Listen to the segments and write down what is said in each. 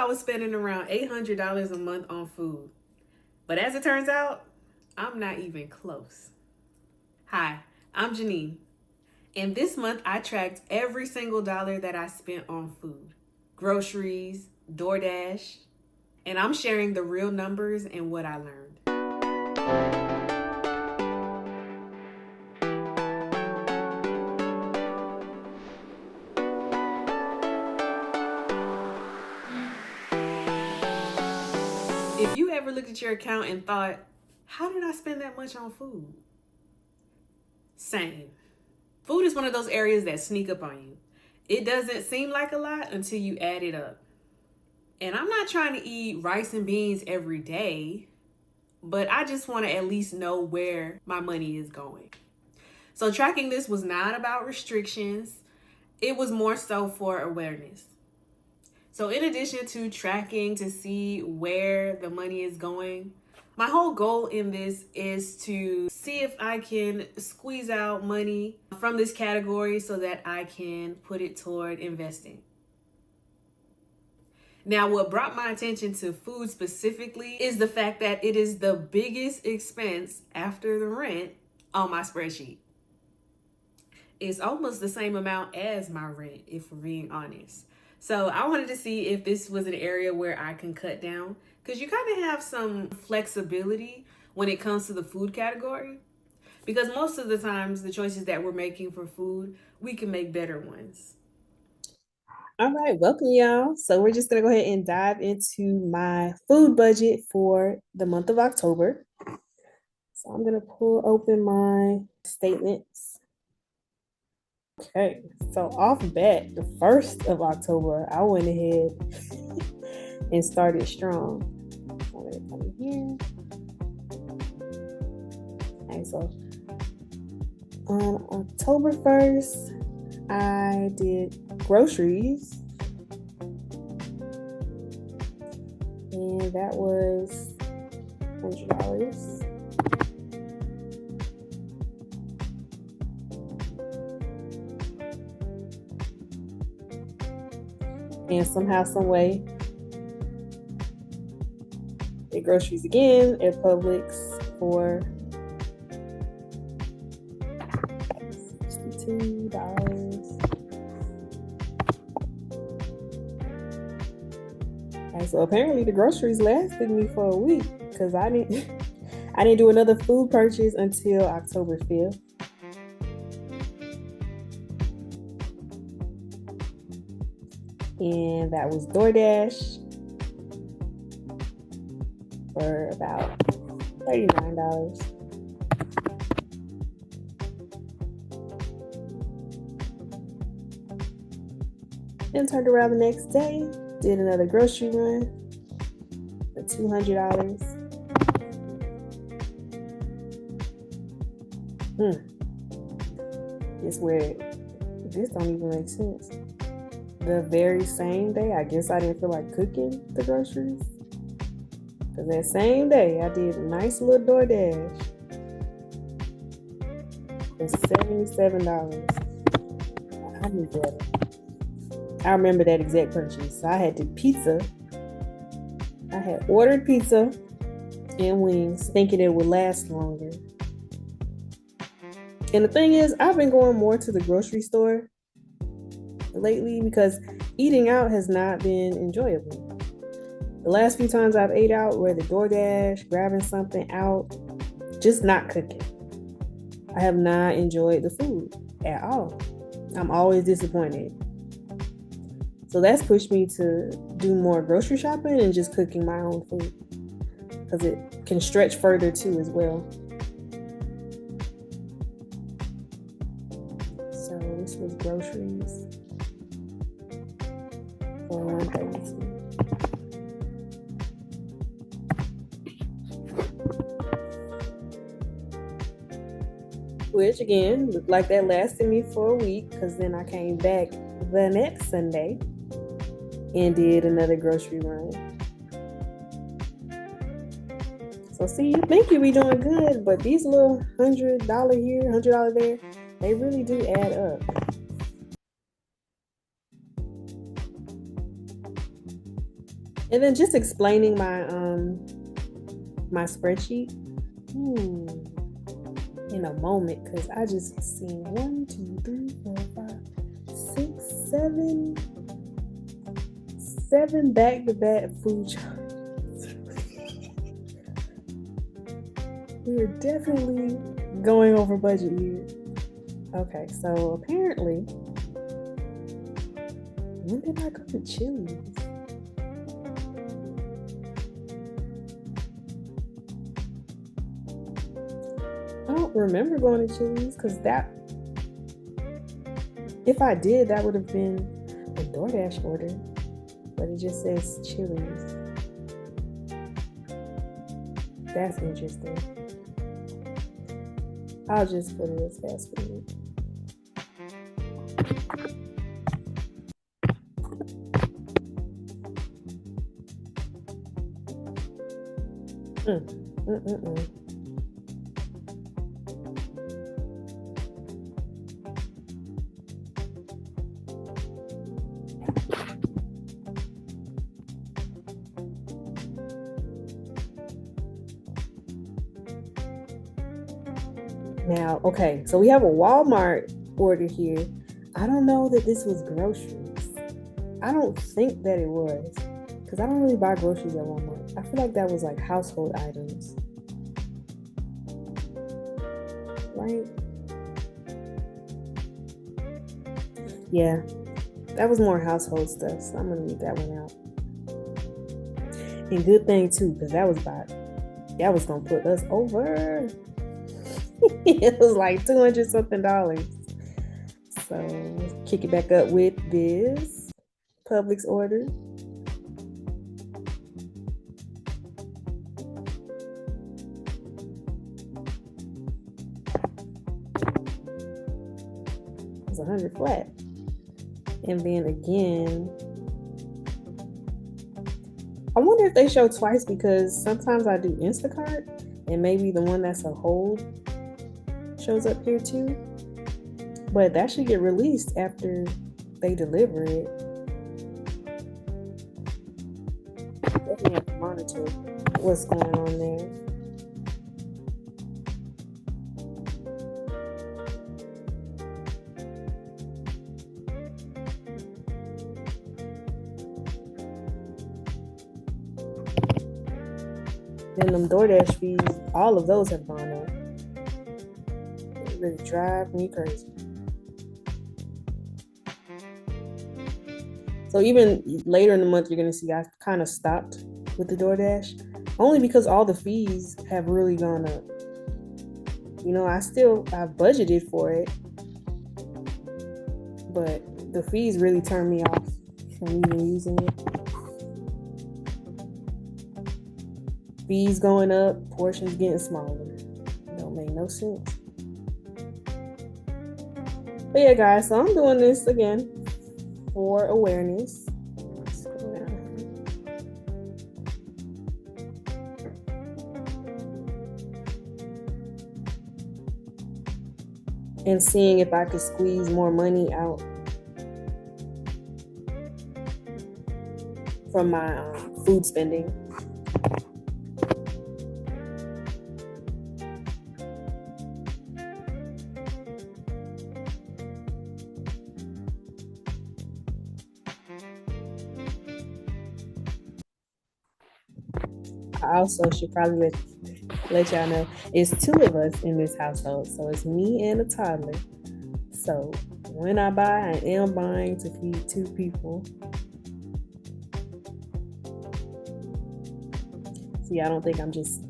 I was spending around $800 a month on food. But as it turns out, I'm not even close. Hi, I'm Janine. And this month I tracked every single dollar that I spent on food, groceries, DoorDash, and I'm sharing the real numbers and what I learned. If you ever looked at your account and thought, how did I spend that much on food? Same. Food is one of those areas that sneak up on you. It doesn't seem like a lot until you add it up. And I'm not trying to eat rice and beans every day, but I just want to at least know where my money is going. So tracking this was not about restrictions. It was more so for awareness. So in addition to tracking to see where the money is going, my whole goal in this is to see if I can squeeze out money from this category so that I can put it toward investing. Now, what brought my attention to food specifically is the fact that it is the biggest expense after the rent on my spreadsheet. It's almost the same amount as my rent, if we're being honest. So I wanted to see if this was an area where I can cut down, because you kind of have some flexibility when it comes to the food category. Because most of the times, the choices that we're making for food, we can make better ones. All right, welcome y'all. So we're just gonna go ahead and dive into my food budget for the month of October. So I'm gonna pull open my statements. Okay, so off bat, the 1st of October, I went ahead and started strong. I'm gonna come here. Okay, so on October 1st, I did groceries, and that was $100. And somehow, some way, did groceries again at Publix for $62. Okay, so apparently the groceries lasted me for a week because I didn't do another food purchase until October 5th. And that was DoorDash for about $39. Then turned around the next day, did another grocery run for $200. It's weird. This don't even make sense. The very same day, I guess I didn't feel like cooking the groceries. Because that same day, I did a nice little DoorDash for $77. I knew better. I remember that exact purchase. So I had to pizza. I had ordered pizza and wings, thinking it would last longer. And the thing is, I've been going more to the grocery store lately because eating out has not been enjoyable. The last few times I've ate out were the DoorDash, grabbing something out, just not cooking. I have not enjoyed the food at all. I'm always disappointed. So that's pushed me to do more grocery shopping and just cooking my own food because it can stretch further too as well. So this was groceries for $132. Which again looked like that lasted me for a week because then I came back the next Sunday and did another grocery run. So see, you think you be doing good, but these little $100 here, $100 there, they really do add up. And then just explaining my spreadsheet. Hmm, in a moment, because I just seen 1, 2, 3, 4, 5, 6, 7 back-to-back food charges. We're definitely going over budget here. Okay, so apparently, when did I go to Chili's? I don't remember going to Chili's because if I did, that would have been a DoorDash order, but it just says Chili's. That's interesting. I'll just put it as fast food. Mm. Now, okay, so we have a Walmart order here. I don't know that this was groceries. I don't think that it was, because I don't really buy groceries at Walmart. I feel like that was like household items, right? Yeah, that was more household stuff, so I'm gonna leave that one out. And good thing too, because that was gonna put us over. It was like $200 something. So kick it back up with this Publix order. It was 100 flat. And then again, I wonder if they show twice, because sometimes I do Instacart and maybe the one that's a hold shows up here too. But that should get released after they deliver it. Definitely have to monitor what's going on there. Then them DoorDash fees, all of those have gone up. It really drive me crazy. So even later in the month, you're gonna see I kind of stopped with the DoorDash, only because all the fees have really gone up. You know, I've budgeted for it, but the fees really turn me off from even using it. Fees going up, portions getting smaller. Don't make no sense. But yeah, guys, so I'm doing this again for awareness. And seeing if I could squeeze more money out from my food spending. I also should probably let y'all know it's 2 of us in this household, so it's me and a toddler. So when I buy, I am buying to feed 2 people. See, I don't think I'm just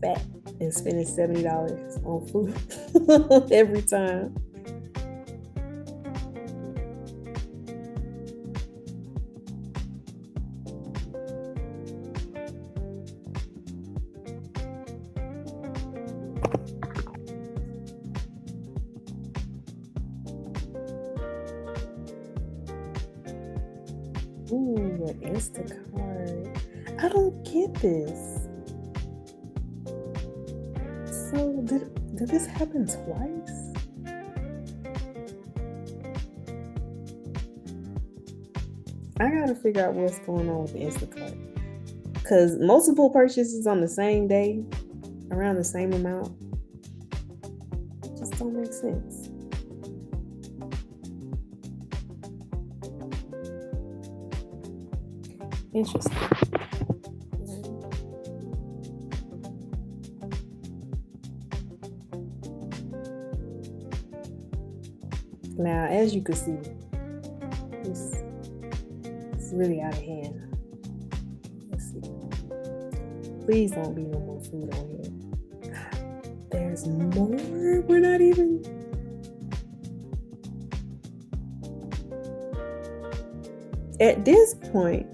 fat and spending $70 on food every time. Ooh, an Instacart. I don't get this. So did this happen twice? I gotta figure out what's going on with the Instacart. Because multiple purchases on the same day, around the same amount, just don't make sense. Interesting. Now, as you can see, it's really out of hand. Let's see. Please don't be no more food on here. There's more. We're not even. At this point,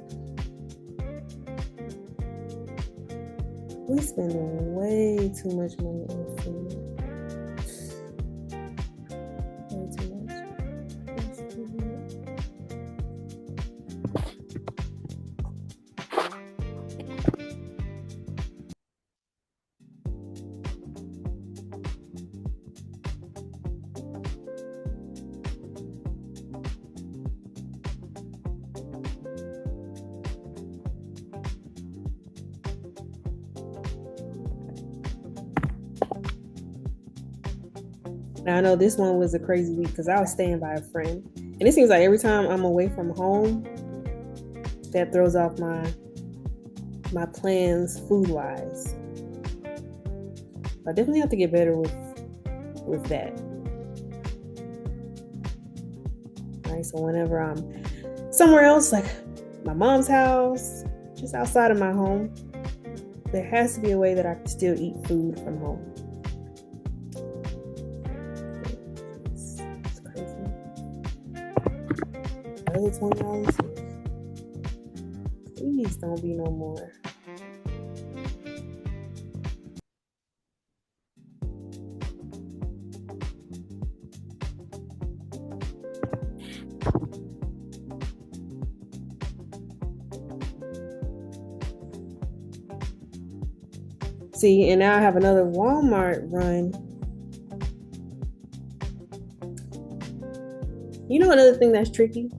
we're spending way too much money on food. Way too much. Now I know this one was a crazy week because I was staying by a friend, and it seems like every time I'm away from home, that throws off my plans food wise. I definitely have to get better with that. All right, so whenever I'm somewhere else, like my mom's house, just outside of my home, there has to be a way that I can still eat food from home. Another $20. Please don't be no more. See, and now I have another Walmart run. You know another thing that's tricky?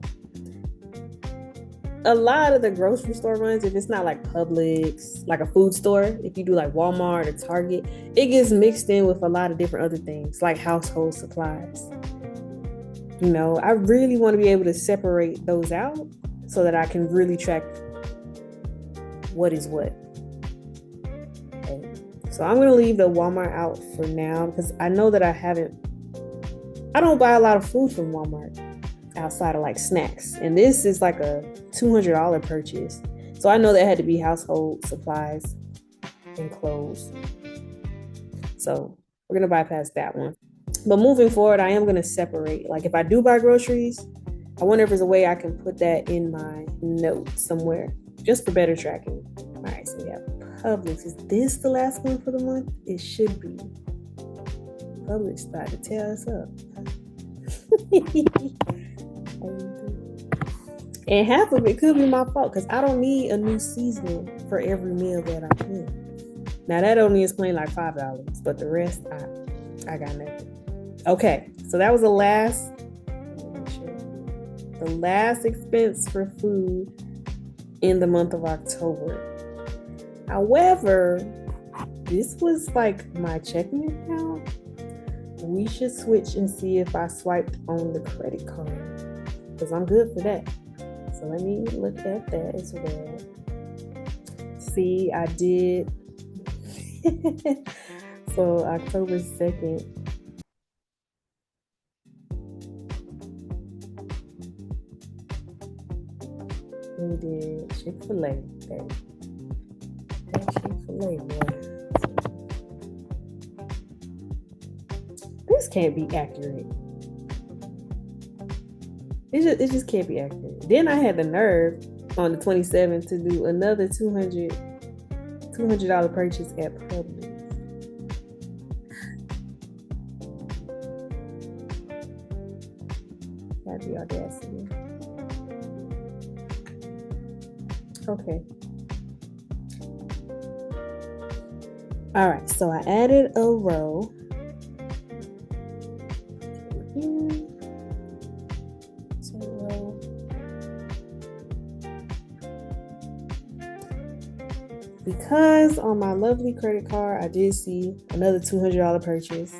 A lot of the grocery store runs, if it's not like Publix, like a food store, if you do like Walmart or Target, it gets mixed in with a lot of different other things, like household supplies. You know, I really want to be able to separate those out so that I can really track what is what. Okay. So I'm going to leave the Walmart out for now because I know that I don't buy a lot of food from Walmart outside of like snacks. And this is like a $200 purchase. So I know that had to be household supplies and clothes. So we're going to bypass that one. But moving forward, I am going to separate. Like if I do buy groceries, I wonder if there's a way I can put that in my notes somewhere just for better tracking. All right, so we have Publix. Is this the last one for the month? It should be. Publix about to tear us up. And half of it could be my fault because I don't need a new seasoning for every meal that I'm in. Now that only explains like $5, but the rest I got nothing. Okay, so that was the last expense for food in the month of October. However, this was like my checking account. We should switch and see if I swiped on the credit card because I'm good for that. So let me look at that as well. See, I did. So October 2nd. We did Chick-fil-A. That Chick-fil-A, boy. This can't be accurate. It just can't be accurate. Then I had the nerve on the 27th to do another $200 purchase at Publix. Got the audacity. Okay. All right, so I added a row. because on my lovely credit card, I did see another $200 purchase.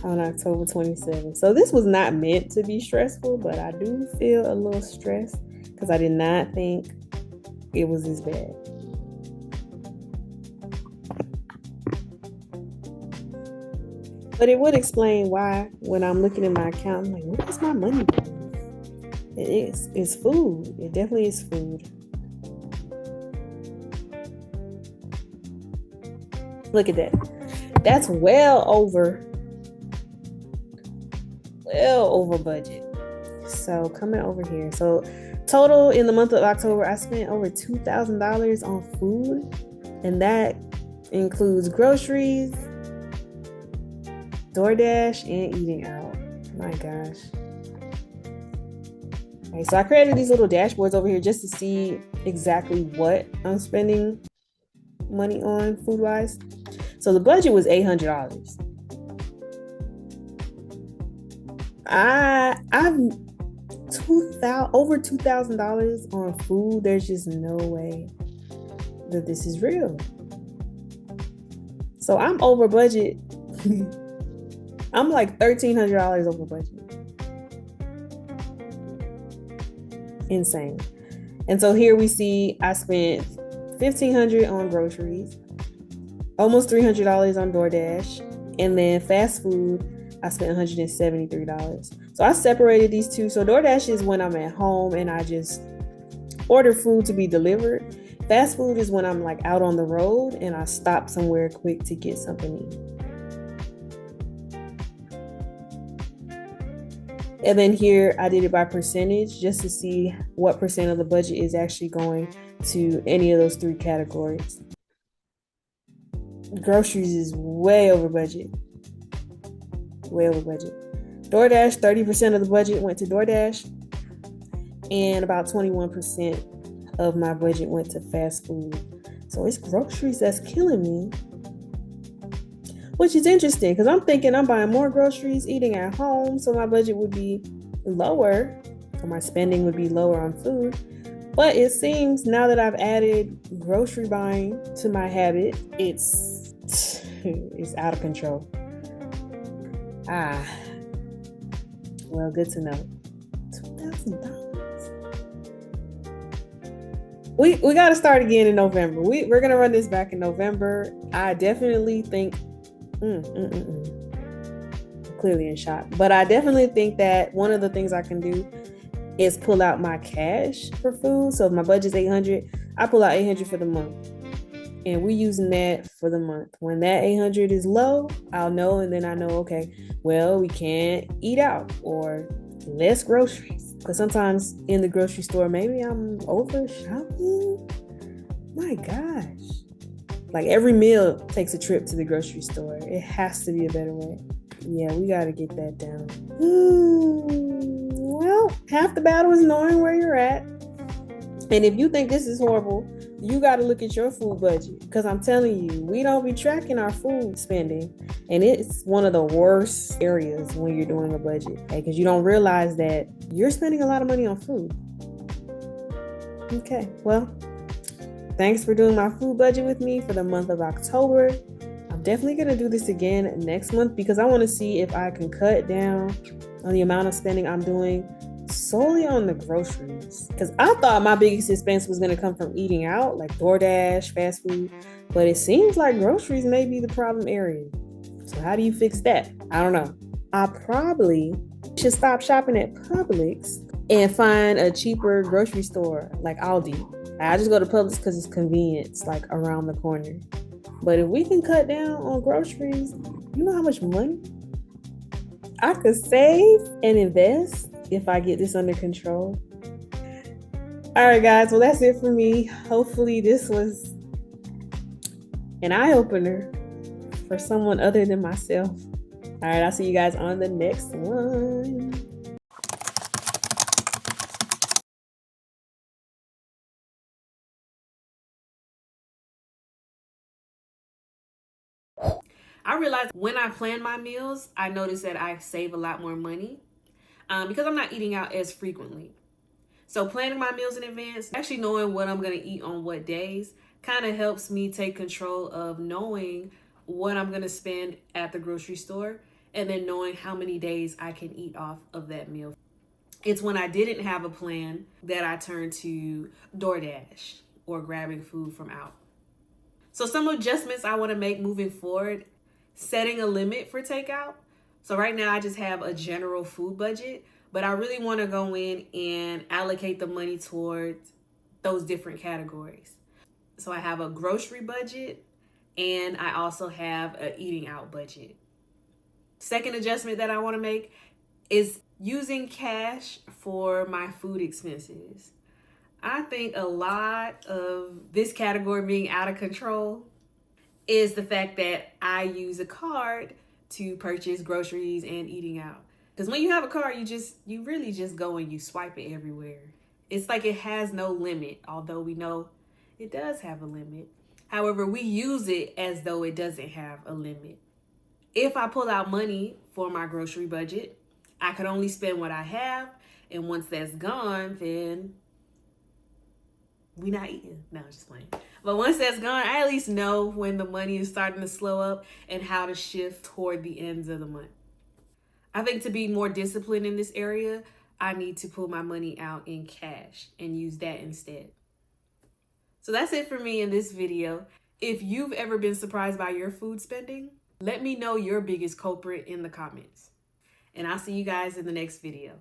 On October 27th. So this was not meant to be stressful, but I do feel a little stressed because I did not think it was this bad. But it would explain why when I'm looking at my account, I'm like, where is my money going? It's food. It definitely is food. Look at that. That's well over budget. So coming over here. So total in the month of October, I spent over $2,000 on food, and that includes groceries, DoorDash, and eating out. My gosh. Okay, so I created these little dashboards over here just to see exactly what I'm spending money on food wise. So the budget was $800. I've over $2,000 on food. There's just no way that this is real. So I'm over budget. I'm like $1,300 over budget. Insane. And so here we see I spent $1,500 on groceries, almost $300 on DoorDash, and then fast food I spent $173. So I separated these two. So DoorDash is when I'm at home and I just order food to be delivered. Fast food is when I'm like out on the road and I stop somewhere quick to get something to eat. And then here I did it by percentage just to see what percent of the budget is actually going to any of those three categories. Groceries is way over budget. Way over budget. DoorDash, 30% of the budget went to DoorDash, and about 21% of my budget went to fast food. So it's groceries that's killing me, which is interesting because I'm thinking I'm buying more groceries, eating at home, so my budget would be lower, or my spending would be lower on food. But it seems now that I've added grocery buying to my habit, it's out of control. Well, good to know. $2,000. We got to start again in November. We're gonna run this back in November. I definitely think. Clearly in shock, but I definitely think that one of the things I can do is pull out my cash for food. So if my budget's $800, I pull out $800 for the month, and we using that for the month. When that $800 is low, I'll know, and then I know, okay, well, we can't eat out or less groceries. Because sometimes in the grocery store, maybe I'm over shopping. My gosh. Like every meal takes a trip to the grocery store. It has to be a better way. Yeah, we got to get that down. Well, half the battle is knowing where you're at. And if you think this is horrible, you got to look at your food budget. Because I'm telling you, we don't be tracking our food spending. And it's one of the worst areas when you're doing a budget. Because you don't realize that you're spending a lot of money on food. Okay, well, thanks for doing my food budget with me for the month of October. I'm definitely going to do this again next month because I want to see if I can cut down on the amount of spending I'm doing solely on the groceries. Because I thought my biggest expense was going to come from eating out, like DoorDash, fast food. But it seems like groceries may be the problem area. So how do you fix that? I don't know. I probably should stop shopping at Publix and find a cheaper grocery store like Aldi. I just go to Publix because it's convenient. It's like around the corner. But if we can cut down on groceries, you know how much money I could save and invest if I get this under control. All right, guys. Well, that's it for me. Hopefully, this was an eye opener for someone other than myself. All right, I'll see you guys on the next one. I realized when I plan my meals, I notice that I save a lot more money. because I'm not eating out as frequently. So planning my meals in advance, actually knowing what I'm going to eat on what days, kind of helps me take control of knowing what I'm going to spend at the grocery store and then knowing how many days I can eat off of that meal. It's when I didn't have a plan that I turned to DoorDash or grabbing food from out. So some adjustments I want to make moving forward, setting a limit for takeout. So right now I just have a general food budget, but I really want to go in and allocate the money towards those different categories. So I have a grocery budget and I also have an eating out budget. Second adjustment that I want to make is using cash for my food expenses. I think a lot of this category being out of control is the fact that I use a card to purchase groceries and eating out. Because when you have a card, you really just go and you swipe it everywhere. It's like it has no limit, although we know it does have a limit. However, we use it as though it doesn't have a limit. If I pull out money for my grocery budget, I could only spend what I have, and once that's gone, then we not eating. No, I'm just playing. But once that's gone, I at least know when the money is starting to slow up and how to shift toward the ends of the month. I think to be more disciplined in this area, I need to pull my money out in cash and use that instead. So that's it for me in this video. If you've ever been surprised by your food spending, let me know your biggest culprit in the comments. And I'll see you guys in the next video.